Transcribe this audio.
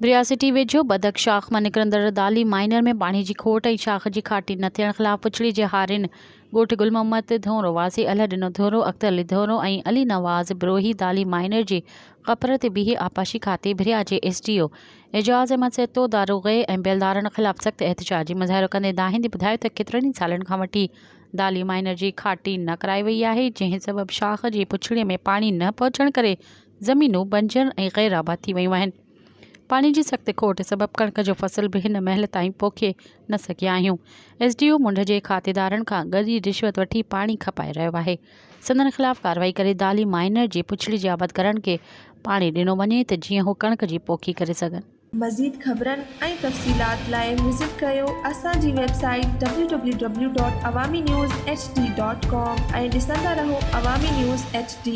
ब्रियासिटी वेझो बदक शाख मां निकिरंदड़ दाली माइनर में पाणी जी खोट ऐं शाख जी खाटी न थियण ख़िलाफ़ पुछड़ी जे हारिन ॻोठ गुल मोहम्मद धोरो वासी अल ॾिनो धोरो अख्तर अली धोरो ऐं अली नवाज़ बिरोही दाली माइनर जी क़बर ते बीहे आपाशी खाते भिरिया जे SDO एजाज़ अहमद सेतो दारोग़े ऐं बेलदारनि ख़िलाफ़ सख़्त एहतिजाजी मुज़ाहिरो कंदे दाहिंदी ॿुधायो त केतिरनि ई सालनि खां वठी दाली माइनर जी खाटी न कराई वई आहे, जंहिं सबबि शाख जी पुछड़ीअ में पाणी न पहुचण करे ज़मीनूं बंजर ऐं ग़ैर आबाद थी वियूं आहिनि। पानी जी सख़्त खोट सबबि कणिक जो फसल बि हिन महिल ताईं पोखे न सघिया आहियूं। SDO मुंड जे खातेदारनि खां गॾु ई रिश्वत वठी पाणी खपाए रहियो आहे। संदनि ख़िलाफ़ कार्रवाई करे दाली माइनर जी पुछड़ी जे आबादकारनि खे पाणी ॾिनो वञे त जीअं हू कणिक जी पोखी करे सघनि। मज़ीद ख़बरनि ऐं तफ़सीलात लाइ विज़िट कयो असांजी वेबसाइट www.awamiNewsHD.com ऐं ॾिसंदा रहो अवामी न्यूज़ HD।